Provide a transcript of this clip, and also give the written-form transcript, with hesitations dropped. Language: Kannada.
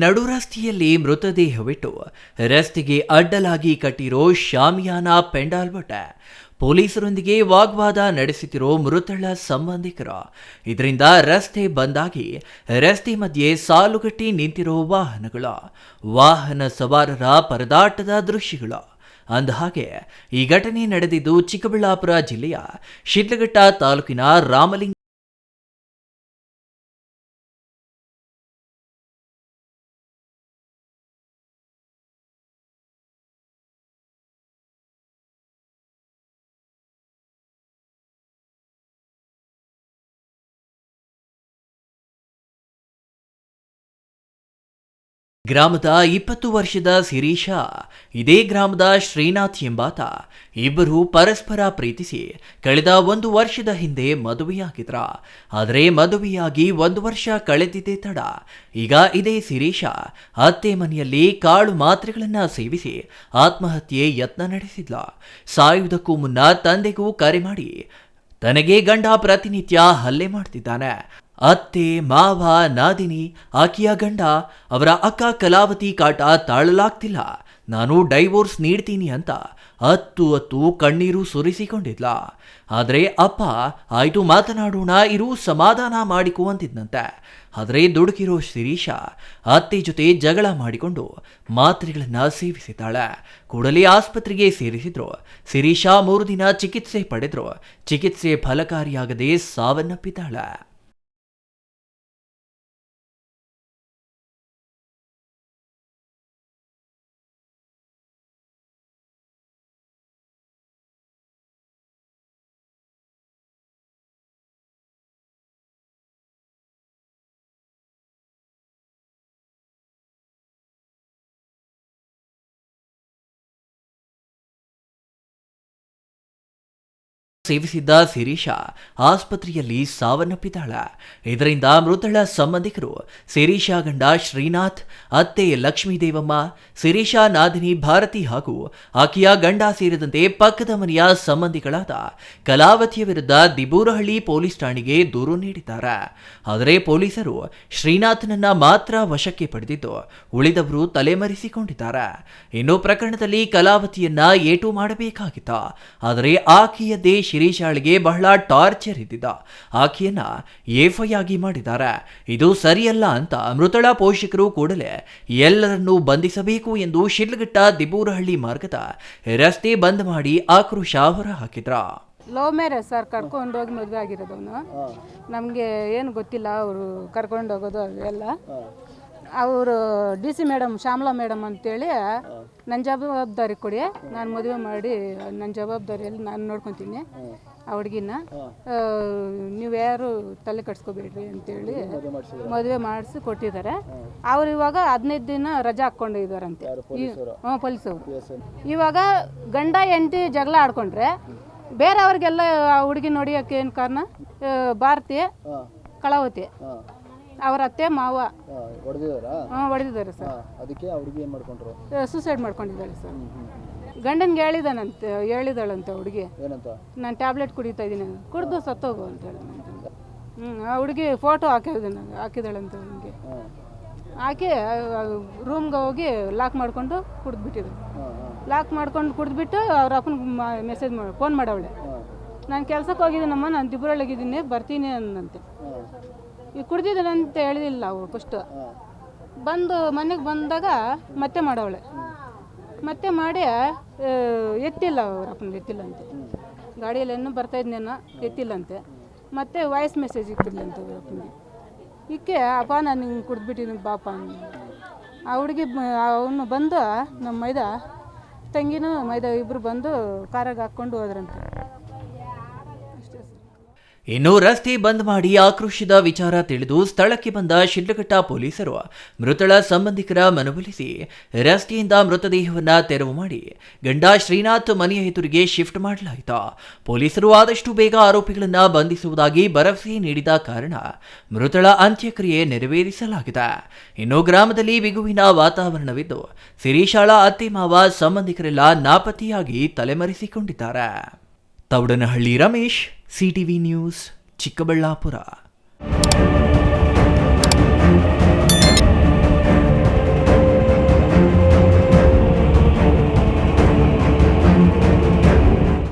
ನಡು ರಸ್ತೆಯಲ್ಲಿ ಮೃತದೇಹವಿಟ್ಟು ರಸ್ತೆಗೆ ಅಡ್ಡಲಾಗಿ ಕಟ್ಟಿರೋ ಶಾಮಿಯಾನ ಪೆಂಡಾಲ್ಬಟ ಪೊಲೀಸರೊಂದಿಗೆ ವಾಗ್ವಾದ ನಡೆಸುತ್ತಿರೋ ಮೃತಳ ಸಂಬಂಧಿಕರು. ಇದರಿಂದ ರಸ್ತೆ ಬಂದಾಗಿ ರಸ್ತೆ ಮಧ್ಯೆ ಸಾಲುಗಟ್ಟಿ ನಿಂತಿರೋ ವಾಹನ ಸವಾರರ ಪರದಾಟದ ದೃಶ್ಯಗಳು. ಅಂದಹಾಗೆ ಈ ಘಟನೆ ನಡೆದಿದ್ದು ಚಿಕ್ಕಬಳ್ಳಾಪುರ ಜಿಲ್ಲೆಯ ಶಿಡ್ಲಘಟ್ಟ ತಾಲೂಕಿನ ರಾಮಲಿಂಗ ಗ್ರಾಮದ 20 ವರ್ಷದ ಶಿರೀಷ, ಇದೇ ಗ್ರಾಮದ ಶ್ರೀನಾಥ್ ಎಂಬಾತ ಇಬ್ಬರು ಪರಸ್ಪರ ಪ್ರೀತಿಸಿ ಕಳೆದ 1 ವರ್ಷದ ಹಿಂದೆ ಮದುವೆಯಾಗಿದ್ರ. ಆದರೆ ಮದುವೆಯಾಗಿ 1 ವರ್ಷ ಕಳೆದಿದ್ದೇ ತಡ ಈಗ ಇದೇ ಶಿರೀಷ ಅತ್ತೆ ಮನೆಯಲ್ಲಿ ಕಾಳು ಮಾತ್ರೆಗಳನ್ನ ಸೇವಿಸಿ ಆತ್ಮಹತ್ಯೆ ಯತ್ನ ನಡೆಸಿದ್ಲ. ಸಾಯುವುದಕ್ಕೂ ಮುನ್ನ ತಂದೆಗೂ ಕರೆ ಮಾಡಿ ತನಗೆ ಗಂಡ ಪ್ರತಿನಿತ್ಯ ಹಲ್ಲೆ ಮಾಡ್ತಿದ್ದಾನೆ. ಅತ್ತೆ, ಮಾವ, ನಾದಿನಿ, ಆಕೆಯ ಗಂಡ, ಅವರ ಅಕ್ಕ ಕಲಾವತಿ ಕಾಟ ತಾಳಲಾಗ್ತಿಲ್ಲ, ನಾನು ಡೈವೋರ್ಸ್ ನೀಡ್ತೀನಿ ಅಂತ ಹತ್ತು ಕಣ್ಣೀರು ಸುರಿಸಿಕೊಂಡಿದ್ಲ. ಆದರೆ ಅಪ್ಪ ಆಯ್ತು ಮಾತನಾಡೋಣ ಇರು, ಸಮಾಧಾನ ಮಾಡಿಕೊ ಅಂತಿದ್ನಂತೆ. ಆದರೆ ದುಡುಕಿರೋ ಶಿರೀಷ ಅತ್ತೆ ಜೊತೆ ಜಗಳ ಮಾಡಿಕೊಂಡು ಮಾತ್ರೆಗಳನ್ನ ಸೇವಿಸಿದ್ದಾಳೆ. ಕೂಡಲೇ ಆಸ್ಪತ್ರೆಗೆ ಸೇರಿಸಿದ್ರು. ಶಿರೀಷ 3 ದಿನ ಚಿಕಿತ್ಸೆ ಪಡೆದ್ರು. ಚಿಕಿತ್ಸೆ ಫಲಕಾರಿಯಾಗದೆ ಸಾವನ್ನಪ್ಪಿದ್ದಾಳೆ. ಸೇವಿಸಿದ್ದ ಶಿರೀಷ ಆಸ್ಪತ್ರೆಯಲ್ಲಿ ಸಾವನ್ನಪ್ಪಿದ್ದಾಳೆ. ಇದರಿಂದ ಮೃತಳ ಸಂಬಂಧಿಕರು ಶಿರೀಷ ಗಂಡ ಶ್ರೀನಾಥ್, ಅತ್ತೆ ಲಕ್ಷ್ಮೀದೇವಮ್ಮ, ಶಿರೀಷ ನಾದಿನಿ ಭಾರತಿ ಹಾಗೂ ಆಕೆಯ ಗಂಡ ಸೇರಿದಂತೆ ಪಕ್ಕದ ಮನೆಯ ಸಂಬಂಧಿಗಳಾದ ಕಲಾವತಿಯ ವಿರುದ್ಧ ದಿಬೂರಹಳ್ಳಿ ಪೊಲೀಸ್ ಠಾಣೆಗೆ ದೂರು ನೀಡಿದ್ದಾರೆ. ಆದರೆ ಪೊಲೀಸರು ಶ್ರೀನಾಥ್ನನ್ನ ಮಾತ್ರ ವಶಕ್ಕೆ ಪಡೆದಿದ್ದು ಉಳಿದವರು ತಲೆಮರೆಸಿಕೊಂಡಿದ್ದಾರೆ. ಇನ್ನು ಪ್ರಕರಣದಲ್ಲಿ ಕಲಾವತಿಯನ್ನ ಏಟು ಮಾಡಬೇಕಾಗಿತ್ತ. ಆದರೆ ಆಕೆಯದ್ದೇ ಶಿರೀಷಾಳಿಗೆ ಬಹಳ ಟಾರ್ಚರ್ ಇದ್ದಿದ್ದ. ಆಕೆಯನ್ನ ಎಫ್ಐ ಆಗಿ ಮಾಡಿದ್ದಾರೆ. ಇದು ಸರಿಯಲ್ಲ ಅಂತ ಮೃತಳ ಪೋಷಕರು ಕೂಡಲೇ ಎಲ್ಲರನ್ನೂ ಬಂಧಿಸಬೇಕು ಎಂದು ಶಿಡ್ಲಘಟ್ಟ ದಿಬೂರಹಳ್ಳಿ ಮಾರ್ಗದ ರಸ್ತೆ ಬಂದ್ ಮಾಡಿ ಆಕ್ರೋಶ ಹೊರಹಾಕಿದ್ರ. ಲವ್ ಮ್ಯಾರೇಜ್ ಸರ್, ಕರ್ಕೊಂಡು ಹೋಗಿ ಮದುವೆ ಆಗಿರೋದವನು. ನಮಗೆ ಏನು ಗೊತ್ತಿಲ್ಲ, ಅವರು ಕರ್ಕೊಂಡು ಹೋಗೋದು ಎಲ್ಲ. ಅವರು DC ಮೇಡಮ್, ಶ್ಯಾಮಲಾ ಮೇಡಮ್ ಅಂತೇಳಿ ನನ್ನ ಜವಾಬ್ದಾರಿ ಕೊಡಿ, ನಾನು ಮದುವೆ ಮಾಡಿ ನನ್ನ ಜವಾಬ್ದಾರಿಯಲ್ಲಿ ನಾನು ನೋಡ್ಕೊತೀನಿ ಆ ಹುಡುಗಿನ, ನೀವು ಯಾರು ತಲೆ ಕಟ್ಸ್ಕೋಬೇಡ್ರಿ ಅಂತೇಳಿ ಮದುವೆ ಮಾಡಿಸಿ ಕೊಟ್ಟಿದ್ದಾರೆ. ಅವ್ರು ಇವಾಗ 15 ದಿನ ರಜಾ ಹಾಕ್ಕೊಂಡಿದ್ದಾರಂತೆ. ಪೊಲೀಸವರು ಇವಾಗ ಗಂಡ ಹೆಂಡತಿ ಜಗಳ ಆಡ್ಕೊಂಡ್ರೆ ಬೇರೆಯವ್ರಿಗೆಲ್ಲ ಆ ಹುಡುಗಿ ನೋಡಿಯೋಕೆ ಏನು ಕಾರಣ? ಭಾರತಿ, ಕಲಾವತಿ ಅವರ ಅತ್ತೆ ಮಾವ ಹೊಡೆದಿದ್ದಾರೆ ಸರ್. ಅದಕ್ಕೆ ಹುಡುಗಿ ಏನು ಮಾಡ್ಕೊಂಡ್ರು? Suicide ಮಾಡ್ಕೊಂಡಿದ್ದಾಳೆ sir. ಗಂಡನ್ಗೆ ಹೇಳಿದಾಳಂತೆ ಹುಡುಗಿ, ನಾನು ಟ್ಯಾಬ್ಲೆಟ್ ಕುಡಿತಾ ಇದ್ದೀನಿ, ಕುಡಿದು ಸತ್ತೋಗು ಅಂತ ಹೇಳಿ. ಆ ಹುಡುಗಿ ಫೋಟೋ ಹಾಕಿದಾಳಂತೆ. ನನಗೆ ಹಾಕಿ ರೂಮ್ಗೆ ಹೋಗಿ ಲಾಕ್ ಮಾಡ್ಕೊಂಡು ಕುಡಿದ್ಬಿಟ್ಟಿದ್ರು. ಲಾಕ್ ಮಾಡ್ಕೊಂಡು ಕುಡಿದ್ಬಿಟ್ಟು ಅವ್ರ ಅಪ್ಪನ ಫೋನ್ ಮಾಡವಳೆ, ನಾನು ಕೆಲ್ಸಕ್ಕೆ ಹೋಗಿದ್ದೀನಮ್ಮ, ನಾನು ದಿಬ್ಬರೊಳಗಿದ್ದೀನಿ, ಬರ್ತೀನಿ ಅನ್ನಂತೆ. ಈಗ ಕುಡ್ದಿದ್ದಾನಂತ ಹೇಳಿದಿಲ್ಲ ಅವಳು ಫಸ್ಟು. ಬಂದು ಮನೆಗೆ ಬಂದಾಗ ಮತ್ತೆ ಮಾಡವಳೆ. ಮತ್ತೆ ಮಾಡಿ ಎತ್ತಿಲ್ಲ, ಅವ್ರ ಅಪ್ಪನ ಎತ್ತಿಲ್ಲಂತೆ. ಗಾಡಿಯಲ್ಲಿ ಇನ್ನೂ ಬರ್ತಾಯಿದ್ನೇನೋ, ಎತ್ತಿಲ್ಲಂತೆ. ಮತ್ತೆ ವಾಯ್ಸ್ ಮೆಸೇಜ್ ಇಕ್ಕಿದ್ಲಂತೆ ಅವ್ರ ಅಪ್ಪನಿಗೆ. ಇಕ್ಕೆ ಅಪ್ಪ ನಾನು ಹಿಂಗೆ ಕುಡಿದ್ಬಿಟ್ಟಿದ್ದೀನಿ ಬಾಪ ಅಂದ. ಆ ಹುಡುಗಿ ಅವನು ಬಂದು ನಮ್ಮ ತಂಗಿನೂ ಇಬ್ಬರು ಬಂದು ಕಾರಾಗ ಹಾಕ್ಕೊಂಡು ಹೋದ್ರಂತೆ. ಇನ್ನು ರಸ್ತೆ ಬಂದ್ ಮಾಡಿ ಆಕ್ರೋಶದ ವಿಚಾರ ತಿಳಿದು ಸ್ಥಳಕ್ಕೆ ಬಂದ ಶಿಡ್ಲಘಟ್ಟ ಪೊಲೀಸರು ಮೃತಳ ಸಂಬಂಧಿಕರ ಮನವೊಲಿಸಿ ರಸ್ತೆಯಿಂದ ಮೃತದೇಹವನ್ನ ತೆರವು ಮಾಡಿ ಗಂಡ ಶ್ರೀನಾಥ್ ಮನೆಯ ಎದುರಿಗೆ ಶಿಫ್ಟ್ ಮಾಡಲಾಯಿತು. ಪೊಲೀಸರು ಆದಷ್ಟು ಬೇಗ ಆರೋಪಿಗಳನ್ನ ಬಂಧಿಸುವುದಾಗಿ ಭರವಸೆ ನೀಡಿದ ಕಾರಣ ಮೃತಳ ಅಂತ್ಯಕ್ರಿಯೆ ನೆರವೇರಿಸಲಾಗಿದೆ. ಇನ್ನು ಗ್ರಾಮದಲ್ಲಿ ಬಿಗುವಿನ ವಾತಾವರಣವಿದ್ದು ಶಿರೀಷಾಳ ಅತ್ತೆ ಮಾವ ಸಂಬಂಧಿಕರೆಲ್ಲ ನಾಪತ್ತೆಯಾಗಿ ತಲೆಮರೆಸಿಕೊಂಡಿದ್ದಾರೆ. Thoudanahalli Ramesh, CTV news, Chikkaballapur.